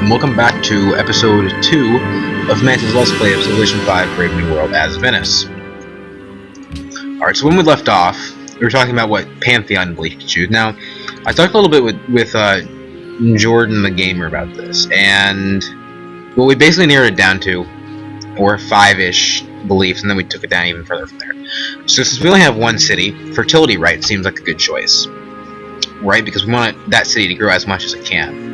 and welcome back to episode 2 of Manta's Let's Play of Civilization 5 Brave New World as Venice. Alright, so when we left off, we were talking about what pantheon belief to choose. Now, I talked a little bit with Jordan the Gamer about this, and what we basically narrowed it down to were 5-ish beliefs, and then we took it down even further from there. So since we only have one city, fertility right seems like a good choice, right? Because we want that city to grow as much as it can.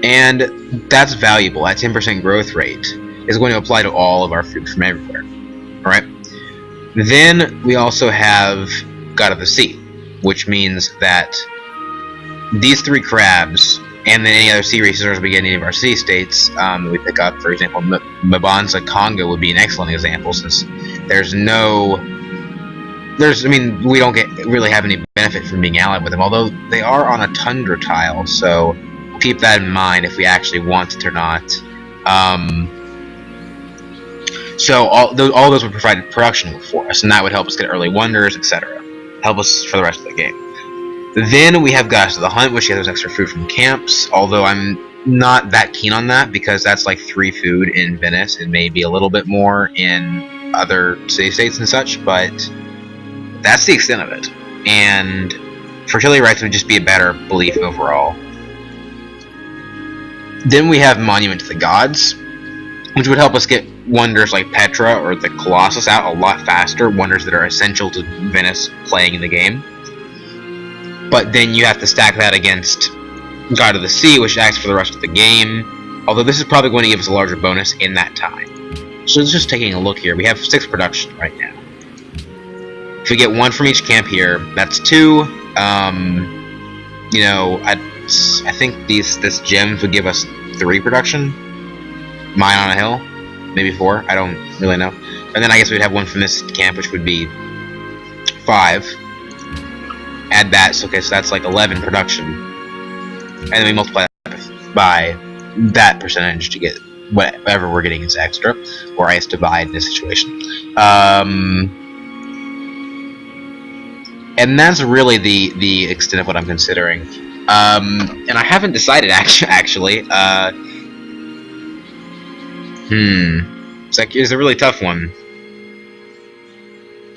And that's valuable. That 10% growth rate is going to apply to all of our food from everywhere. Alright? Then we also have God of the Sea, which means that these 3 crabs, and then any other sea resources we get in any of our city states, we pick up, for example, Manta Congo would be an excellent example, since we don't really have any benefit from being allied with them, although they are on a tundra tile, so keep that in mind if we actually want it or not. So all those would provide production for us, and that would help us get early wonders, etc. Help us for the rest of the game. Then we have Goddess of the Hunt, which gives us extra food from camps, although I'm not that keen on that, because that's like 3 food in Venice, and maybe a little bit more in other city-states and such, but that's the extent of it. And fertility rights would just be a better belief overall. Then we have Monument to the Gods, which would help us get wonders like Petra or the Colossus out a lot faster, wonders that are essential to Venice playing in the game. But then you have to stack that against God of the Sea, which acts for the rest of the game, although this is probably going to give us a larger bonus in that time. So just taking a look here, we have 6 production right now. If we get 1 from each camp here, that's 2. I think this gems would give us 3 production. Mine on a hill, maybe 4. I don't really know. And then I guess we'd have 1 from this camp, which would be 5. Add that, so that's like 11 production, and then we multiply that by that percentage to get whatever we're getting is extra, or I guess divide in this situation. And that's really the extent of what I'm considering. And I haven't decided actually. It's a really tough one.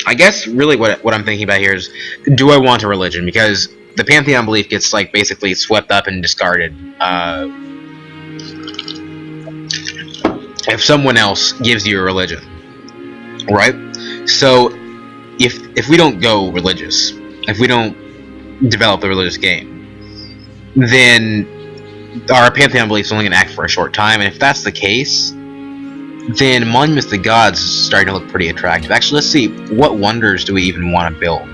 I guess really what I'm thinking about here is, do I want a religion? Because the pantheon belief gets like basically swept up and discarded if someone else gives you a religion, right? So if we don't go religious, if we don't develop a religious game, then our pantheon belief is only going to act for a short time, and if that's the case, then Monuments to the Gods is starting to look pretty attractive. Actually, let's see, what wonders do we even want to build?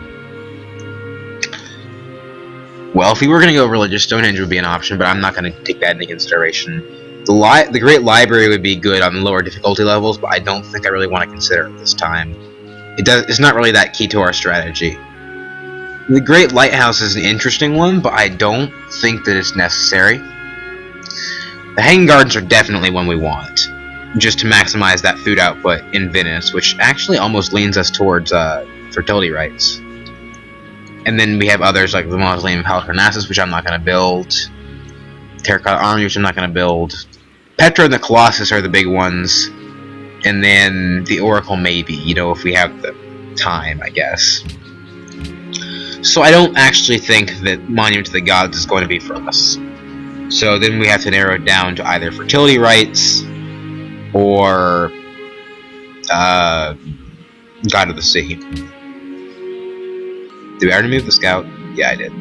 Well, if we were going to go religious, Stonehenge would be an option, but I'm not going to take that into consideration. The Great Library would be good on lower difficulty levels, but I don't think I really want to consider it this time. It's not really that key to our strategy. The Great Lighthouse is an interesting one, but I don't think that it's necessary. The Hanging Gardens are definitely one we want, just to maximize that food output in Venice, which actually almost leans us towards fertility rights. And then we have others like the Mausoleum of Halicarnassus, which I'm not going to build. Terracotta Army, which I'm not going to build. Petra and the Colossus are the big ones. And then the Oracle, maybe, if we have the time, I guess. So I don't actually think that Monument to the Gods is going to be for us. So then we have to narrow it down to either fertility rights or God of the Sea. Did I already move the scout? Yeah, I did.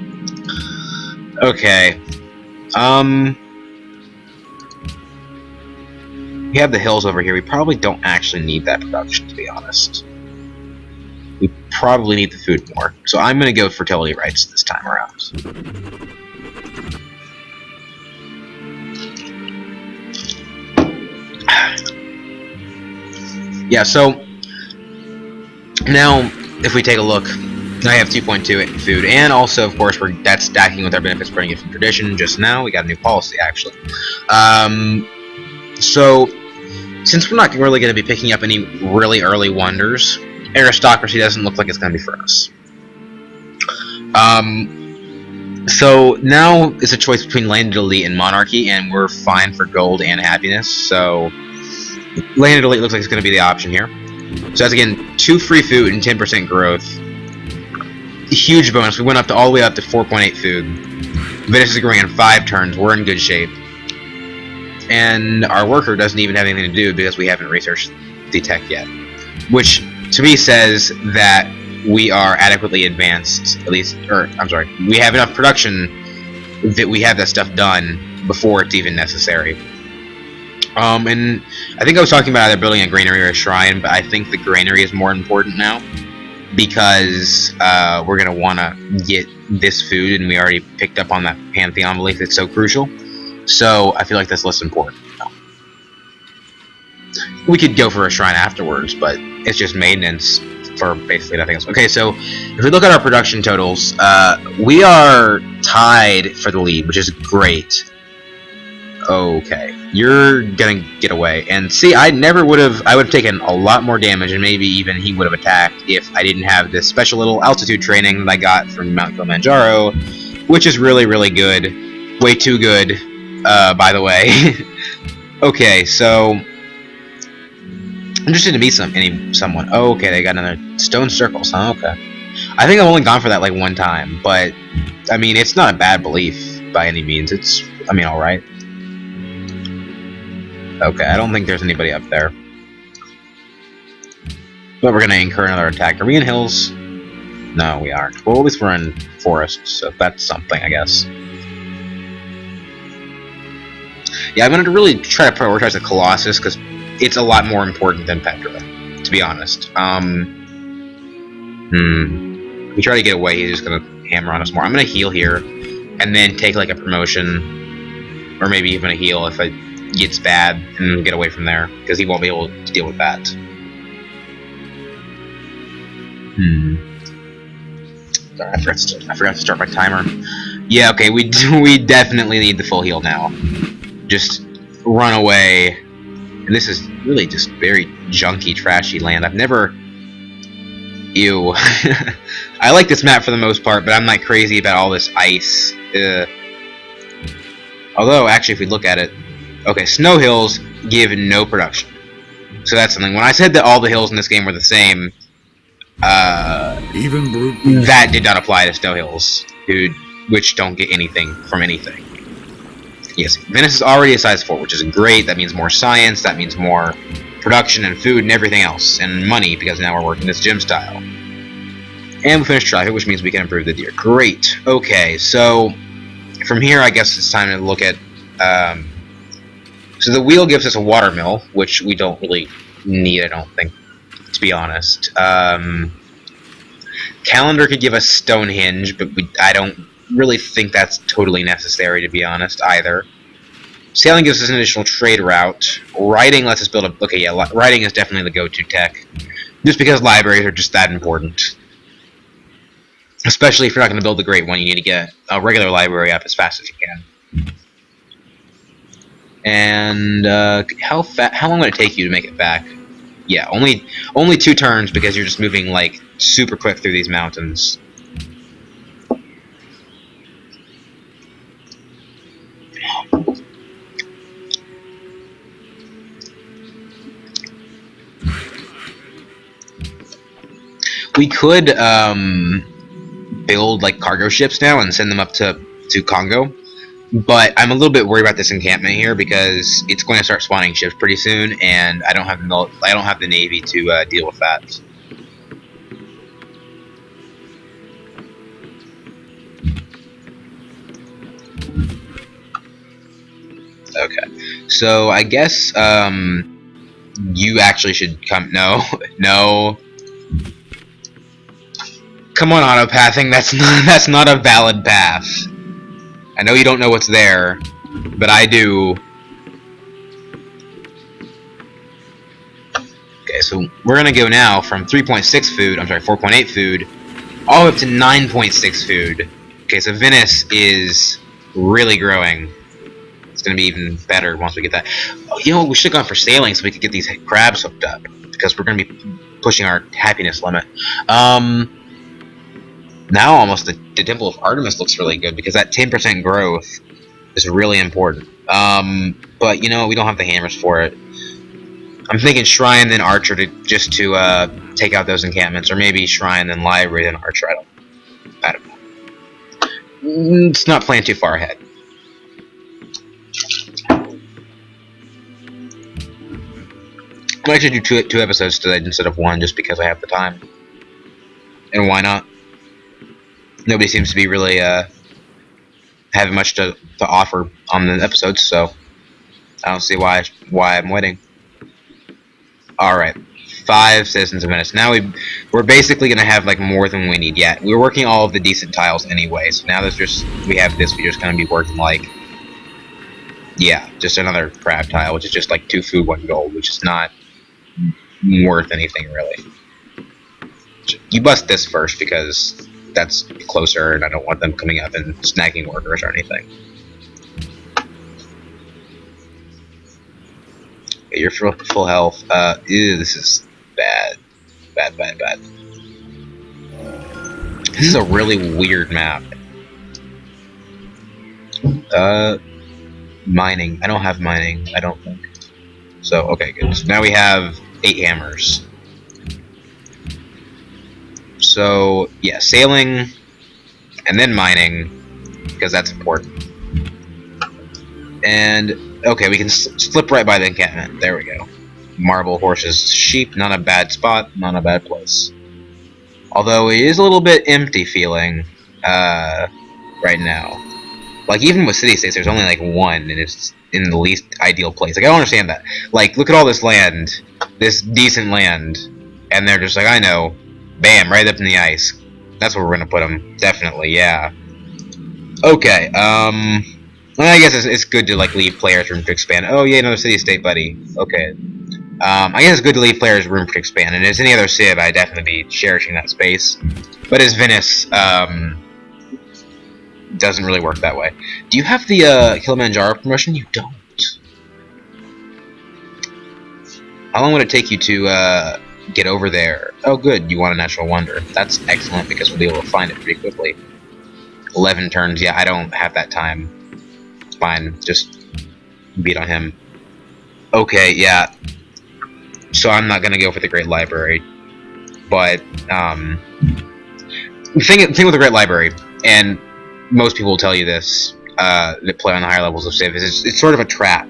Okay. We have the hills over here. We probably don't actually need that production, to be honest. We probably need the food more. So I'm going to go fertility rights this time around. Yeah, so now if we take a look, I have 2.2 in food, and also of course that's stacking with our benefits bringing it from tradition. Just now we got a new policy actually. So since we're not really going to be picking up any really early wonders, aristocracy doesn't look like it's going to be for us. So now it's a choice between Landed Elite and Monarchy, and we're fine for gold and happiness. So Landed Elite looks like it's going to be the option here. So that's again 2 free food and 10% growth. Huge bonus. We went up to all the way up to 4.8 food. Venice is growing in 5 turns. We're in good shape. And our worker doesn't even have anything to do because we haven't researched the tech yet. Which, to me, says that we are adequately advanced, at least, or, I'm sorry, we have enough production that we have that stuff done before it's even necessary. And I think I was talking about either building a granary or a shrine, but I think the granary is more important now, because we're going to want to get this food, and we already picked up on that pantheon belief that's so crucial. So I feel like that's less important. We could go for a shrine afterwards, but it's just maintenance for basically nothing else. Okay, so if we look at our production totals, we are tied for the lead, which is great. Okay, you're gonna get away. And see, I would have taken a lot more damage, and maybe even he would have attacked if I didn't have this special little altitude training that I got from Mount Kilimanjaro, which is really, really good. Way too good, by the way. Okay, so I'm interested to meet someone. Oh, okay, they got another stone circles, huh? Okay. I think I've only gone for that like one time, but I mean, it's not a bad belief by any means. It's, I mean, alright. Okay, I don't think there's anybody up there. But we're gonna incur another attack. Are we in hills? No, we aren't. Well, at least we're in forests, so that's something, I guess. Yeah, I'm gonna really try to prioritize the Colossus, because it's a lot more important than Petra, to be honest. If we try to get away, he's just gonna hammer on us more. I'm gonna heal here, and then take like a promotion, or maybe even a heal if it gets bad, and get away from there, because he won't be able to deal with that. Sorry, I forgot to start my timer. Yeah, okay, we definitely need the full heal now. Just run away. And this is really just very junky, trashy land. I've never... Ew. I like this map for the most part, but I'm not crazy about all this ice. Although, actually, if we look at it... Okay, snow hills give no production. So that's something. When I said that all the hills in this game were the same, that did not apply to snow hills, which don't get anything from anything. Yes, Venice is already a size 4, which is great. That means more science, that means more production and food and everything else, and money, because now we're working this gym style. And we finished traffic, which means we can improve the deer. Great. Okay, so from here, I guess it's time to look at... so the wheel gives us a water mill, which we don't really need, I don't think, to be honest. Calendar could give us Stonehenge, but I don't really think that's totally necessary, to be honest, either. Sailing gives us an additional trade route. Writing lets us build a... Okay, yeah, writing is definitely the go-to tech. Just because libraries are just that important. Especially if you're not going to build the great one, you need to get a regular library up as fast as you can. And, how long would it take you to make it back? Yeah, only 2 turns, because you're just moving, like, super quick through these mountains. We could build like cargo ships now and send them up to Congo, but I'm a little bit worried about this encampment here because it's going to start spawning ships pretty soon, and I don't have the navy to deal with that. Okay, so I guess you actually should come. No. Come on, auto-pathing, that's not a valid path. I know you don't know what's there, but I do. Okay, so we're gonna go now from 4.8 food, all the way up to 9.6 food. Okay, so Venice is really growing. It's gonna be even better once we get that. Oh, you know, we should have gone for sailing so we could get these crabs hooked up, because we're gonna be pushing our happiness limit. Now almost the Temple of Artemis looks really good because that 10% growth is really important. But you know, we don't have the hammers for it. I'm thinking Shrine then Archer to take out those encampments, or maybe Shrine then Library then Archer. I don't know. It's not playing too far ahead. I'll actually do two episodes today instead of one, just because I have the time. And why not? Nobody seems to be really having much to offer on the episodes, so I don't see why I'm waiting. Alright, 5 citizens of Venice. Now we're basically gonna have like more than we need yet. We're working all of the decent tiles anyway, so now we have this, we're just gonna be working like, yeah, just another crab tile, which is just like 2 food, 1 gold, which is not worth anything really. You bust this first because that's closer and I don't want them coming up and snagging workers or anything. Okay, you're full health. Ew, this is bad. Bad. This is a really weird map. Mining. I don't have mining, I don't think. So, okay, good. So now we have 8 hammers. So, yeah, sailing, and then mining, because that's important. And, okay, we can slip right by the encampment. There we go. Marble, horses, sheep, not a bad spot, not a bad place. Although it is a little bit empty feeling, right now. Like, even with city-states, there's only, like, 1, and it's in the least ideal place. Like, I don't understand that. Like, look at all this land, this decent land, and they're just like, I know, bam, right up in the ice. That's where we're gonna put them, definitely, yeah. Okay, well, I guess it's good to, like, leave players room to expand. Oh, yeah, another city-state, buddy. Okay. I guess it's good to leave players room to expand, and as any other civ, I'd definitely be cherishing that space. But as Venice, doesn't really work that way. Do you have the Kilimanjaro promotion? You don't. How long would it take you to get over there? Oh, good. You want a natural wonder. That's excellent because we'll be able to find it pretty quickly. 11 turns. Yeah, I don't have that time. Fine. Just beat on him. Okay. Yeah. So I'm not gonna go for the Great Library, but the thing with the Great Library, and most people will tell you this that play on the higher levels of Civ, is it's sort of a trap.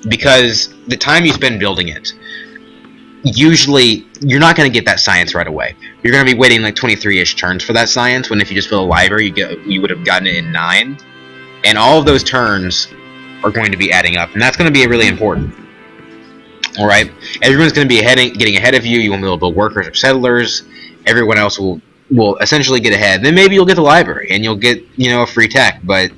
Because the time you spend building it, usually you're not going to get that science right away. You're going to be waiting like 23-ish turns for that science, when if you just build a library, you would have gotten it in 9. And all of those turns are going to be adding up, and that's going to be really important. Alright? Everyone's going to be getting ahead of you. You won't be able to build workers or settlers. Everyone else will essentially get ahead. Then maybe you'll get the library, and you'll get, a free tech, but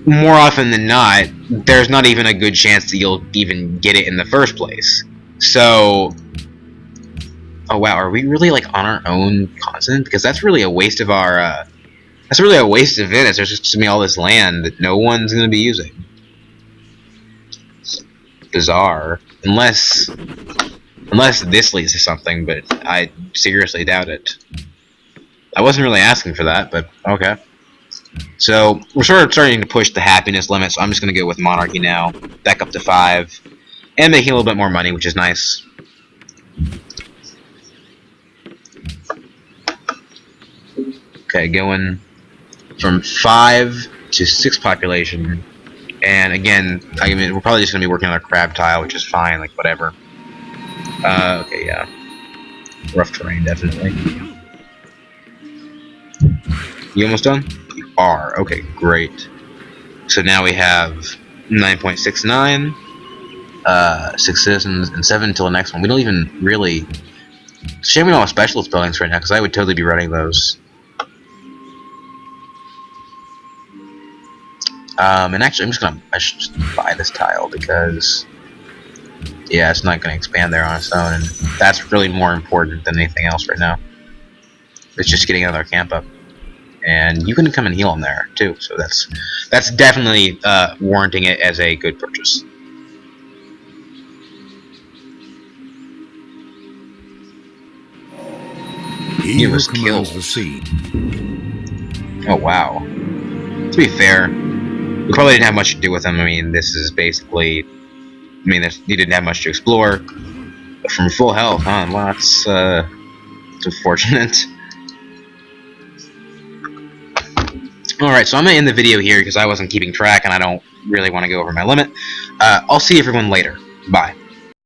more often than not, there's not even a good chance that you'll even get it in the first place. So, oh wow, are we really like on our own continent? Because that's really a waste of our, that's really a waste of Venice. There's just gonna be all this land that no one's gonna be using. It's bizarre, unless this leads to something, but I seriously doubt it. I wasn't really asking for that, but okay. So, we're sort of starting to push the happiness limit, so I'm just going to go with Monarchy now. Back up to 5. And making a little bit more money, which is nice. Okay, going from 5 to 6 population. And again, we're probably just going to be working on our crab tile, which is fine, like, whatever. Okay, yeah. Rough terrain, definitely. You almost done? Are. Okay, great. So now we have 9.69, 6 citizens, and 7 until the next one. We don't even really... Shame we don't have specialist buildings right now, because I would totally be running those. And actually, I should just buy this tile, because... Yeah, it's not going to expand there on its own, and that's really more important than anything else right now. It's just getting another camp up. And you can come and heal them there too, so that's definitely warranting it as a good purchase. He was who commands killed. the sea. Oh, wow. To be fair, we probably didn't have much to do with him. I mean, this is basically... I mean, he didn't have much to explore. But from full health, huh? Well, that's unfortunate. Alright, so I'm going to end the video here because I wasn't keeping track and I don't really want to go over my limit. I'll see everyone later. Bye.